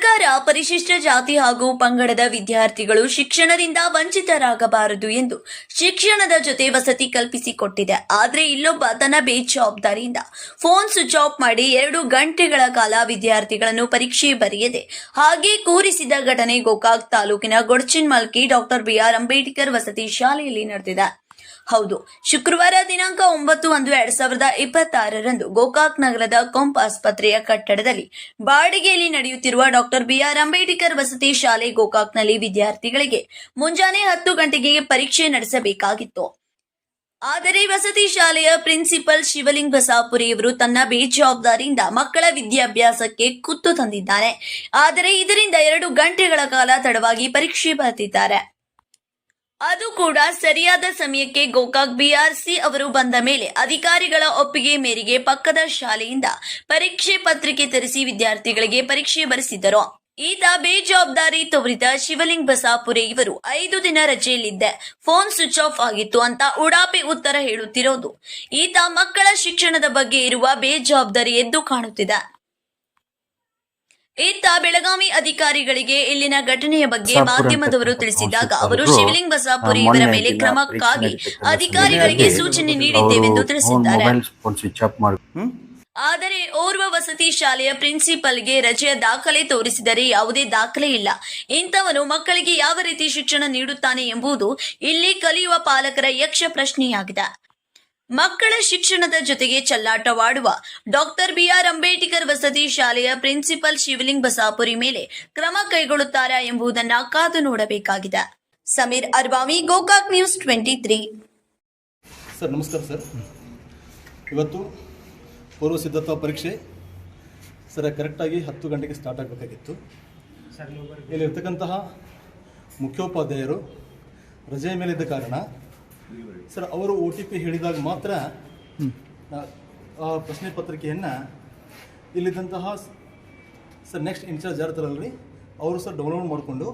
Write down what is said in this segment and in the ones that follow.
ಸರ್ಕಾರ ಪರಿಶಿಷ್ಟ ಜಾತಿ ಹಾಗೂ ಪಂಗಡದ ವಿದ್ಯಾರ್ಥಿಗಳು ಶಿಕ್ಷಣದಿಂದ ವಂಚಿತರಾಗಬಾರದು ಎಂದು ಶಿಕ್ಷಣದ ಜೊತೆ ವಸತಿ ಕಲ್ಪಿಸಿಕೊಟ್ಟಿದೆ. ಆದರೆ ಇಲ್ಲೊಬ್ಬ ತನ್ನ ಬೇಜವಾಬ್ದಾರಿಯಿಂದ ಫೋನ್ ಸ್ವಿಚ್ ಆಫ್ ಮಾಡಿ 2 ಗಂಟೆಗಳ ಕಾಲ ವಿದ್ಯಾರ್ಥಿಗಳನ್ನು ಪರೀಕ್ಷೆ ಬರೆಯದೆ ಹಾಗೆ ಕೂರಿಸಿದ ಘಟನೆ ಗೋಕಾಕ್ ತಾಲೂಕಿನ ಗೊಡಚಿನಮಲ್ಕಿ ಡಾಕ್ಟರ್ ಬಿ.ಆರ್. ಅಂಬೇಡ್ಕರ್ ವಸತಿ ಶಾಲೆಯಲ್ಲಿ ನಡೆದಿದೆ. ಹೌದು, ಶುಕ್ರವಾರ ದಿನಾಂಕ 9/1/2026ರಂದು ಗೋಕಾಕ್ ನಗರದ ಕೊಂಪ್ ಆಸ್ಪತ್ರೆಯ ಕಟ್ಟಡದಲ್ಲಿ ಬಾಡಿಗೆಯಲ್ಲಿ ನಡೆಯುತ್ತಿರುವ ಡಾಕ್ಟರ್ ಬಿ.ಆರ್. ಅಂಬೇಡ್ಕರ್ ವಸತಿ ಶಾಲೆ ಗೋಕಾಕ್ನಲ್ಲಿ ವಿದ್ಯಾರ್ಥಿಗಳಿಗೆ ಮುಂಜಾನೆ 10 ಗಂಟೆಗೆ ಪರೀಕ್ಷೆ ನಡೆಸಬೇಕಾಗಿತ್ತು. ಆದರೆ ವಸತಿ ಶಾಲೆಯ ಪ್ರಿನ್ಸಿಪಲ್ ಶಿವಲಿಂಗ್ ಬಸಾಪುರಿಯವರು ತನ್ನ ಬೇಜವಾಬ್ದಾರಿಯಿಂದ ಮಕ್ಕಳ ವಿದ್ಯಾಭ್ಯಾಸಕ್ಕೆ ಕುತ್ತು ತಂದಿದ್ದಾನೆ. ಆದರೆ ಇದರಿಂದ 2 ಗಂಟೆಗಳ ಕಾಲ ತಡವಾಗಿ ಪರೀಕ್ಷೆ ಬರೆದಿದ್ದಾರೆ. ಅದು ಕೂಡ ಸರಿಯಾದ ಸಮಯಕ್ಕೆ. ಗೋಕಾಕ್ ಬಿಆರ್ಸಿ ಅವರು ಬಂದ ಮೇಲೆ ಅಧಿಕಾರಿಗಳ ಒಪ್ಪಿಗೆ ಮೇರೆಗೆ ಪಕ್ಕದ ಶಾಲೆಯಿಂದ ಪರೀಕ್ಷೆ ಪತ್ರಿಕೆ ತರಿಸಿ ವಿದ್ಯಾರ್ಥಿಗಳಿಗೆ ಪರೀಕ್ಷೆ ಬರೆಸಿದ್ದರು. ಈತ ಬೇಜವಾಬ್ದಾರಿ ತೋರಿದ ಶಿವಲಿಂಗ್ ಬಸಾಪುರೆ ಇವರು 5 ದಿನ ರಜೆಯಲ್ಲಿದ್ದೆ, ಫೋನ್ ಸ್ವಿಚ್ ಆಫ್ ಆಗಿತ್ತು ಅಂತ ಉಡಾಪಿ ಉತ್ತರ ಹೇಳುತ್ತಿರೋದು ಈತ ಮಕ್ಕಳ ಶಿಕ್ಷಣದ ಬಗ್ಗೆ ಇರುವ ಬೇಜವಾಬ್ದಾರಿ ಎದ್ದು ಕಾಣುತ್ತಿದೆ. ಈತ ಬೆಳಗಾವಿ ಅಧಿಕಾರಿಗಳಿಗೆ ಇಲ್ಲಿನ ಘಟನೆಯ ಬಗ್ಗೆ ಮಾಧ್ಯಮದವರು ತಿಳಿಸಿದಾಗ ಅವರು ಶಿವಲಿಂಗ್ ಬಸಾಪುರಿ ಇವರ ಮೇಲೆ ಕ್ರಮಕ್ಕಾಗಿ ಅಧಿಕಾರಿಗಳಿಗೆ ಸೂಚನೆ ನೀಡಿದ್ದೇವೆಂದು ತಿಳಿಸಿದ್ದಾರೆ. ಆದರೆ ಓರ್ವ ವಸತಿ ಶಾಲೆಯ ಪ್ರಿನ್ಸಿಪಲ್ಗೆ ರಜೆಯ ದಾಖಲೆ ತೋರಿಸಿದರೆ ಯಾವುದೇ ದಾಖಲೆ ಇಲ್ಲ. ಇಂಥವನು ಮಕ್ಕಳಿಗೆ ಯಾವ ರೀತಿ ಶಿಕ್ಷಣ ನೀಡುತ್ತಾನೆ ಎಂಬುದು ಇಲ್ಲಿ ಕಲಿಯುವ ಪಾಲಕರ ಯಕ್ಷ ಪ್ರಶ್ನೆಯಾಗಿದೆ. ಮಕ್ಕಳ ಶಿಕ್ಷಣದ ಜೊತೆಗೆ ಚೆಲ್ಲಾಟವಾಡುವ ಡಾಕ್ಟರ್ ಬಿ.ಆರ್. ಅಂಬೇಡ್ಕರ್ ವಸತಿ ಶಾಲೆಯ ಪ್ರಿನ್ಸಿಪಲ್ ಶಿವಲಿಂಗ್ ಬಸಾಪುರಿ ಮೇಲೆ ಕ್ರಮ ಕೈಗೊಳ್ಳುತ್ತಾರಾ ಎಂಬುದನ್ನು ಕಾದು ನೋಡಬೇಕಾಗಿದೆ. ಸಮೀರ್ ಅರ್ಬಾವಿ, ಗೋಕಾಕ್ ನ್ಯೂಸ್ 23. ಸರ್ ನಮಸ್ಕಾರ ಸರ್. ಇವತ್ತು ಪೂರ್ವ ಸಿದ್ಧತಾ ಪರೀಕ್ಷೆ ಸರ್ ಕರೆಕ್ಟಾಗಿ 10 ಗಂಟೆಗೆ ಸ್ಟಾರ್ಟ್ ಆಗಬೇಕಾಗಿತ್ತು. ಇಲ್ಲಿರ್ತಕ್ಕಂತಹ ಮುಖ್ಯೋಪಾಧ್ಯಾಯರು ರಜೆಯ ಮೇಲಿದ್ದ ಕಾರಣ ಸರ್ ಅವರು OTP ಹೇಳಿದಾಗ ಮಾತ್ರ ಆ ಪ್ರಶ್ನೆ ಪತ್ರಿಕೆಯನ್ನು ಇಲ್ಲಿದ್ದಂತಹ ಸರ್ ನೆಕ್ಸ್ಟ್ ಇನ್ಚಾರ್ಜ್ ಯಾರ್ತಾರಲ್ರಿ ಅವರು ಸರ್ ಡೌನ್ಲೋಡ್ ಮಾಡಿಕೊಂಡು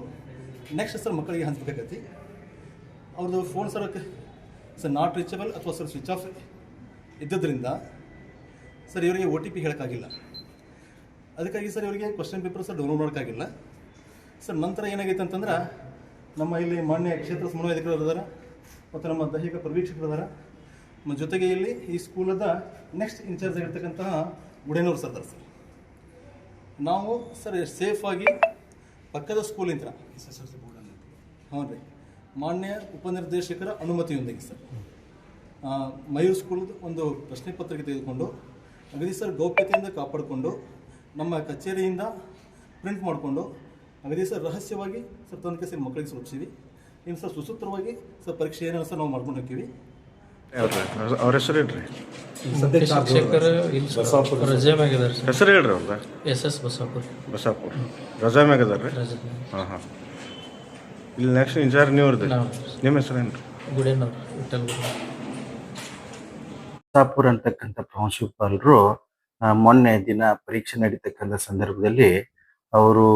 ನೆಕ್ಸ್ಟ್ ಸರ್ ಮಕ್ಕಳಿಗೆ ಹಂಚ್ಬೇಕಾಗತ್ತೆ. ಅವ್ರದ್ದು ಫೋನ್ ಸರ್ ನಾಟ್ ರೀಚಬಲ್ ಅಥವಾ ಸರ್ ಸ್ವಿಚ್ ಆಫ್ ಇದ್ದದ್ರಿಂದ ಸರ್ ಇವರಿಗೆ OTP ಹೇಳೋಕ್ಕಾಗಿಲ್ಲ. ಅದಕ್ಕಾಗಿ ಸರ್ ಇವರಿಗೆ ಕ್ವಶನ್ ಪೇಪರ್ ಸರ್ ಡೌನ್ಲೋಡ್ ಮಾಡೋಕ್ಕಾಗಿಲ್ಲ. ಸರ್ ನಂತರ ಏನಾಗೈತೆ ಅಂತಂದ್ರೆ ನಮ್ಮ ಇಲ್ಲಿ ಮಾನ್ಯ ಕ್ಷೇತ್ರ ಸಮನ್ವಯಾಧಿಕಾರಿಗಳು ಇದ್ದಾರೆ ಮತ್ತು ನಮ್ಮ ದೈಹಿಕ ಪರಿವೀಕ್ಷಕರಿದ್ದಾರೆ. ಜೊತೆಗೆ ಇಲ್ಲಿ ಈ ಸ್ಕೂಲದ ನೆಕ್ಸ್ಟ್ ಇನ್ಚಾರ್ಜ್ ಆಗಿರ್ತಕ್ಕಂತಹ ಗುಡೇನವ್ರು ಸರ್ ಇದ್ದಾರೆ. ಸರ್ ನಾವು ಸರ್ ಸೇಫಾಗಿ ಪಕ್ಕದ ಸ್ಕೂಲಿಂದ ಹ್ಞೂ ರೀ ಮಾನ್ಯ ಉಪನಿರ್ದೇಶಕರ ಅನುಮತಿಯೊಂದಿಗೆ ಸರ್ ಮಯೂರ್ ಸ್ಕೂಲ್ದು ಒಂದು ಪ್ರಶ್ನೆ ಪತ್ರಿಕೆ ತೆಗೆದುಕೊಂಡು ಅಗದಿ ಸರ್ ಗೌಪ್ಯತೆಯಿಂದ ಕಾಪಾಡಿಕೊಂಡು ನಮ್ಮ ಕಚೇರಿಯಿಂದ ಪ್ರಿಂಟ್ ಮಾಡಿಕೊಂಡು ಅಗದಿ ಸರ್ ರಹಸ್ಯವಾಗಿ ಸರ್ ತನಕ ಸರ್ ಮಕ್ಕಳಿಗೆ ಸುರಕ್ಷಿವಿ ಇನ್ನು ಸರ್ ಸುಸೂತ್ರವಾಗಿ ಸರ್ ಪರೀಕ್ಷೆ ಏನೇನು ಸರ್ ನಾವು ಮಾಡ್ಕೊಂಡು ಹೋಗ್ತೀವಿ. ಅವ್ರ ಹೆಸರು ಹೇಳ್ರಿ. ಹೆಸರು ಹೇಳ್ರಿ ಅವ್ರದ SS ಬಸಾಪುರ್ ರಜಾ ಮ್ಯಾಗದಾರ ರೀ. ಹಾಂ ಹಾಂ. ಇಲ್ಲಿ ನೆಕ್ಸ್ಟ್ ಇನ್ಚಾರ್ಜ್ ನೀವು ನಿಮ್ಮ ಹೆಸರೇನು ರೀ? ಗುಡೇನವ್ರು ಬಸಾಪುರ್ ಅಂತಕ್ಕಂಥ ಪ್ರಾಂಶುಪಾಲರು ಮೊನ್ನೆ ದಿನ ಪರೀಕ್ಷೆ ನಡೀತಕ್ಕಂಥ ಸಂದರ್ಭದಲ್ಲಿ ಅವರು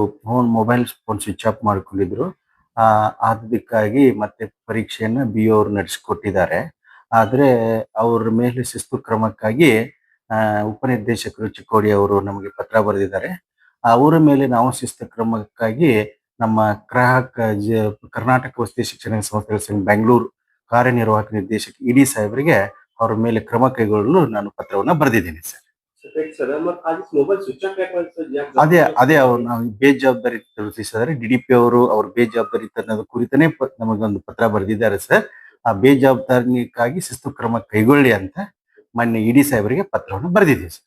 ಮೊಬೈಲ್ ಫೋನ್ ಸ್ವಿಚ್ ಆಫ್ ಮಾಡ್ಕೊಂಡಿದ್ರು. ಅದಕ್ಕಾಗಿ ಮತ್ತೆ ಪರೀಕ್ಷೆಯನ್ನು BO ಅವರು ನಡೆಸಿಕೊಟ್ಟಿದ್ದಾರೆ. ಆದರೆ ಅವ್ರ ಮೇಲೆ ಶಿಸ್ತು ಕ್ರಮಕ್ಕಾಗಿ ಉಪನಿರ್ದೇಶಕರು ಚಿಕ್ಕೋಡಿ ಅವರು ನಮಗೆ ಪತ್ರ ಬರೆದಿದ್ದಾರೆ. ಅವರ ಮೇಲೆ ನಾವು ಶಿಸ್ತು ಕ್ರಮಕ್ಕಾಗಿ ನಮ್ಮ ಕರ್ನಾಟಕ ವಸತಿ ಶಿಕ್ಷಣ ಸಂಸ್ಥೆಗಳ ಸಂಘ ಬೆಂಗಳೂರು ಕಾರ್ಯನಿರ್ವಾಹಕ ನಿರ್ದೇಶಕ ED ಸಾಹೇಬರಿಗೆ ಅವ್ರ ಮೇಲೆ ಕ್ರಮ ಕೈಗೊಳ್ಳಲು ನಾನು ಪತ್ರವನ್ನು ಬರೆದಿದ್ದೀನಿ ಸರ್. ಅದೇ ಅವ್ರು ನಾವು ಬೇಜವಾಬ್ದಾರಿ ತೋರಿಸಿದ್ದಾರೆ. DDP ಅವರು ಅವ್ರ ಬೇಜವಾಬ್ದಾರಿ ಅನ್ನೋದು ಕುರಿತನೇ ನಮಗೊಂದು ಪತ್ರ ಬರೆದಿದ್ದಾರೆ ಸರ್. ಆ ಬೇಜವಾಬ್ದಾರಿಗಾಗಿ ಶಿಸ್ತು ಕ್ರಮ ಕೈಗೊಳ್ಳಿ ಅಂತ ಮಾನ್ಯ ED ಸಾಹೇಬರಿಗೆ ಪತ್ರವನ್ನು ಬರೆದಿದ್ದೀವಿ ಸರ್.